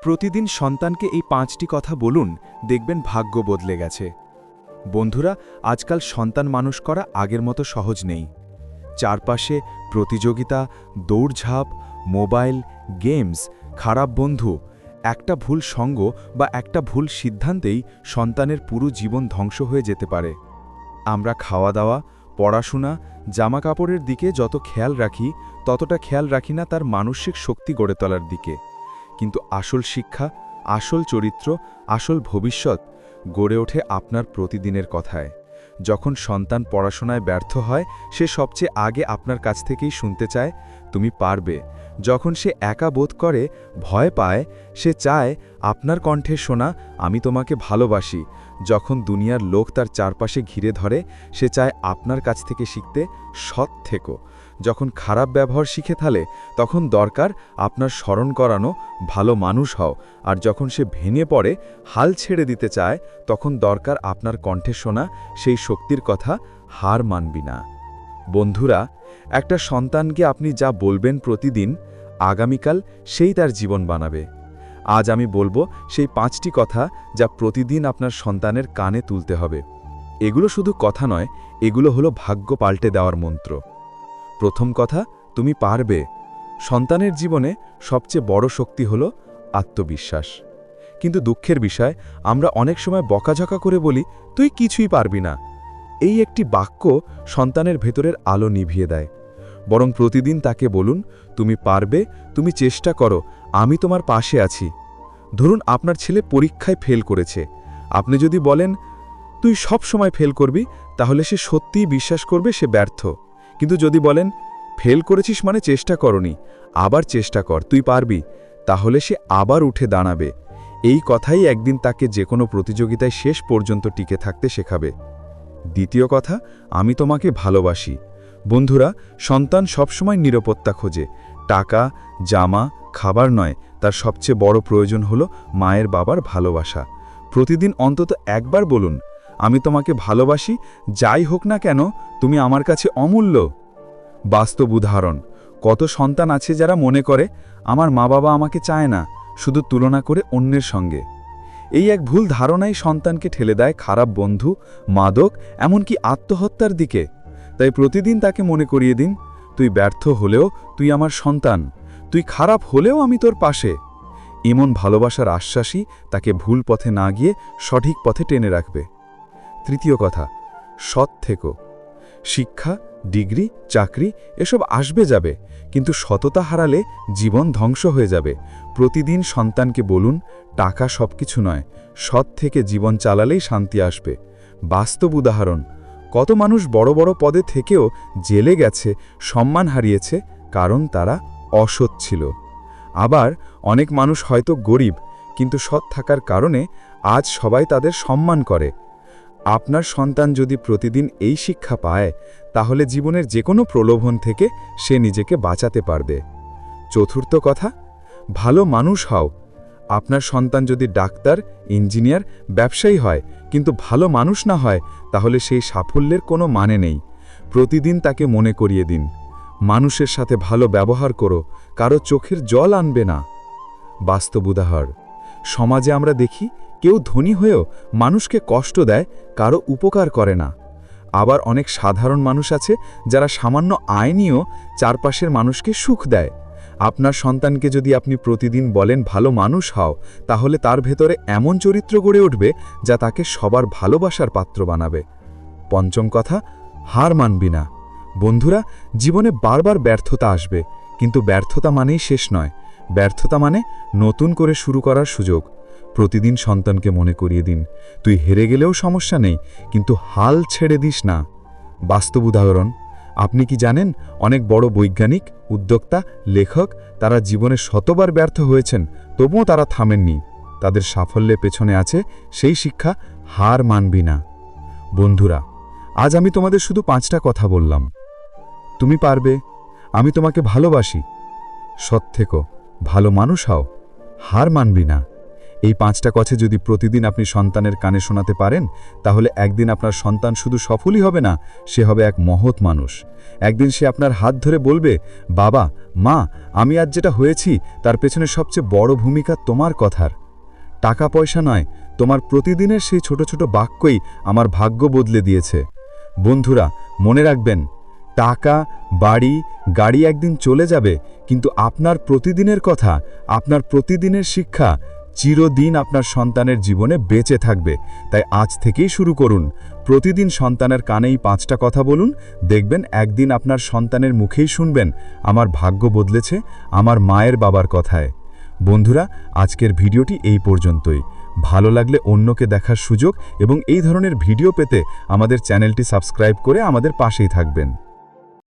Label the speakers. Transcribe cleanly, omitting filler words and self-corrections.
Speaker 1: প্রতিদিন সন্তানকে এই ৫টি কথা বলুন, দেখবেন ভাগ্য বদলে গেছে। বন্ধুরা, আজকাল সন্তান মানুষ করা আগের মতো সহজ নেই। চারপাশে প্রতিযোগিতা, দৌড়ঝাঁপ, মোবাইল, গেমস, খারাপ বন্ধু, একটা ভুল সঙ্গ বা একটা ভুল সিদ্ধান্তেই সন্তানের পুরো জীবন ধ্বংস হয়ে যেতে পারে। আমরা খাওয়া দাওয়া, পড়াশোনা, জামাকাপড়ের দিকে যত খেয়াল রাখি, ততটা খেয়াল রাখি না তার মানসিক শক্তি গড়ে তোলার দিকে। কিন্তু আসল শিক্ষা, আসল চরিত্র, আসল ভবিষ্যৎ গড়ে ওঠে আপনার প্রতিদিনের কথায়। যখন সন্তান পড়াশোনায় ব্যর্থ হয়, সে সবচেয়ে আগে আপনার কাছ থেকেই শুনতে চায়, তুমি পারবে। যখন সে একা বোধ করে, ভয় পায়, সে চায় আপনার কণ্ঠে শোনা, আমি তোমাকে ভালোবাসি। যখন দুনিয়ার লোক তার চারপাশে ঘিরে ধরে, সে চায় আপনার কাছ থেকে শিখতে, সৎ থেকো। যখন খারাপ ব্যবহার শিখে ফেলে, তখন দরকার আপনার স্মরণ করানো, ভালো মানুষ হও। আর যখন সে ভেঙে পড়ে, হাল ছেড়ে দিতে চায়, তখন দরকার আপনার কণ্ঠে শোনা সেই শক্তির কথা, হার মানবি না। বন্ধুরা, একটা সন্তানকে আপনি যা বলবেন প্রতিদিন, আগামীকাল সেই তার জীবন বানাবে। আজ আমি বলবো সেই 5টি কথা যা প্রতিদিন আপনার সন্তানের কানে তুলতে হবে। এগুলো শুধু কথা নয়, এগুলো হলো ভাগ্য পাল্টে দেওয়ার মন্ত্র। প্রথম কথা, তুমি পারবে। সন্তানের জীবনে সবচেয়ে বড় শক্তি হলো আত্মবিশ্বাস। কিন্তু দুঃখের বিষয়, আমরা অনেক সময় বকাঝকা করে বলি, তুই কিছুই পারবি না। এই একটি বাক্য সন্তানের ভেতরের আলো নিভিয়ে দেয়। বরং প্রতিদিন তাকে বলুন, তুমি পারবে, তুমি চেষ্টা করো, আমি তোমার পাশে আছি। ধরুন আপনার ছেলে পরীক্ষায় ফেল করেছে। আপনি যদি বলেন, তুই সব সময় ফেল করবি, তাহলে সে সত্যিই বিশ্বাস করবে সে ব্যর্থ। কিন্তু যদি বলেন, ফেল করেছিস মানে চেষ্টা করনি, আবার চেষ্টা কর, তুই পারবি, তাহলে সে আবার উঠে দাঁড়াবে। এই কথাই একদিন তাকে যে কোনো প্রতিযোগিতায় শেষ পর্যন্ত টিকে থাকতে শেখাবে। দ্বিতীয় কথা, আমি তোমাকে ভালোবাসি। বন্ধুরা, সন্তান সবসময় নিরাপত্তা খোঁজে, টাকা, জামা, খাবার নয়। তার সবচেয়ে বড় প্রয়োজন হলো মায়ের বাবার ভালোবাসা। প্রতিদিন অন্তত একবার বলুন, আমি তোমাকে ভালোবাসি, যাই হোক না কেন, তুমি আমার কাছে অমূল্য। বাস্তব উদাহরণ, কত সন্তান আছে যারা মনে করে, আমার মা বাবা আমাকে চায় না, শুধু তুলনা করে অন্যের সঙ্গে। এই এক ভুল ধারণাই সন্তানকে ঠেলে দেয় খারাপ বন্ধু, মাদক, এমনকি আত্মহত্যার দিকে। তাই প্রতিদিন তাকে মনে করিয়ে দিন, তুই ব্যর্থ হলেও তুই আমার সন্তান, তুই খারাপ হলেও আমি তোর পাশে। এমন ভালোবাসার আশ্বাসই তাকে ভুল পথে না গিয়ে সঠিক পথে টেনে রাখবে। তৃতীয় কথা, সৎ থেকো। শিক্ষা, ডিগ্রি, চাকরি এসব আসবে যাবে, কিন্তু সততা হারালে জীবন ধ্বংস হয়ে যাবে। প্রতিদিন সন্তানকে বলুন, টাকা সবকিছু নয়, সৎ থেকে জীবন চালালেই শান্তি আসবে। বাস্তব উদাহরণ, কত মানুষ বড় বড় পদে থেকেও জেলে গেছে, সম্মান হারিয়েছে, কারণ তারা অসৎ ছিল। আবার অনেক মানুষ হয়তো গরিব, কিন্তু সৎ থাকার কারণে আজ সবাই তাদের সম্মান করে। আপনার সন্তান যদি প্রতিদিন এই শিক্ষা পায়, তাহলে জীবনের যে কোনো প্রলোভন থেকে সে নিজেকে বাঁচাতে পারবে। চতুর্থ কথা, ভালো মানুষ হও। আপনার সন্তান যদি ডাক্তার, ইঞ্জিনিয়ার, ব্যবসায়ী হয়, কিন্তু ভালো মানুষ না হয়, তাহলে সেই সাফল্যের কোনো মানে নেই। প্রতিদিন তাকে মনে করিয়ে দিন, মানুষের সাথে ভালো ব্যবহার করো, কারো চোখের জল আনবে না। বাস্তব উদাহরণ, সমাজে আমরা দেখি, কেউ ধনী হয়েও মানুষকে কষ্ট দেয়, কারো উপকার করে না। আবার অনেক সাধারণ মানুষ আছে যারা সামান্য আয় নিয়েও চারপাশের মানুষকে সুখ দেয়। আপনার সন্তানকে যদি আপনি প্রতিদিন বলেন ভালো মানুষ হও, তাহলে তার ভেতরে এমন চরিত্র গড়ে উঠবে যা তাকে সবার ভালোবাসার পাত্র বানাবে। পঞ্চম কথা, হার মানবি না। বন্ধুরা, জীবনে বারবার ব্যর্থতা আসবে, কিন্তু ব্যর্থতা মানেই শেষ নয়। ব্যর্থতা মানে নতুন করে শুরু করার সুযোগ। প্রতিদিন সন্তানকে মনে করিয়ে দিন, তুই হেরে গেলেও সমস্যা নেই, কিন্তু হাল ছেড়ে দিস না। বাস্তব উদাহরণ, আপনি কি জানেন, অনেক বড় বৈজ্ঞানিক, উদ্যোক্তা, লেখক, তারা জীবনে শতবার ব্যর্থ হয়েছেন, তবুও তারা থামেননি। তাদের সাফল্যের পেছনে আছে সেই শিক্ষা, হার মানবি না। বন্ধুরা, আজ আমি তোমাদের শুধু 5টা কথা বললাম। তুমি পারবে, আমি তোমাকে ভালোবাসি, সৎ থেকো, ভালো মানুষ হও, হার মানবি না। এই 5টা কথা যদি প্রতিদিন আপনি সন্তানের কানে শোনাতে পারেন, তাহলে একদিন আপনার সন্তান শুধু সফলই হবে না, সে হবে এক মহৎ মানুষ। একদিন সে আপনার হাত ধরে বলবে, বাবা, মা, আমি আজ যেটা হয়েছি তার পেছনে সবচেয়ে বড় ভূমিকা তোমার কথার। টাকা পয়সা নয়, তোমার প্রতিদিনের সেই ছোট ছোট বাক্যই আমার ভাগ্য বদলে দিয়েছে। বন্ধুরা, মনে রাখবেন, টাকা, বাড়ি, গাড়ি একদিন চলে যাবে, কিন্তু আপনার প্রতিদিনের কথা, আপনার প্রতিদিনের শিক্ষা চিরদিন আপনার সন্তানের জীবনে বেঁচে থাকবে। তাই আজ থেকেই শুরু করুন। প্রতিদিন সন্তানের কানেই 5টা কথা বলুন। দেখবেন একদিন আপনার সন্তানের মুখেই শুনবেন, আমার ভাগ্য বদলেছে আমার মায়ের বাবার কথায়। বন্ধুরা, আজকের ভিডিওটি এই পর্যন্তই। ভালো লাগলে অন্যকে দেখার সুযোগ এবং এই ধরনের ভিডিও পেতে আমাদের চ্যানেলটি সাবস্ক্রাইব করে আমাদের পাশেই থাকবেন।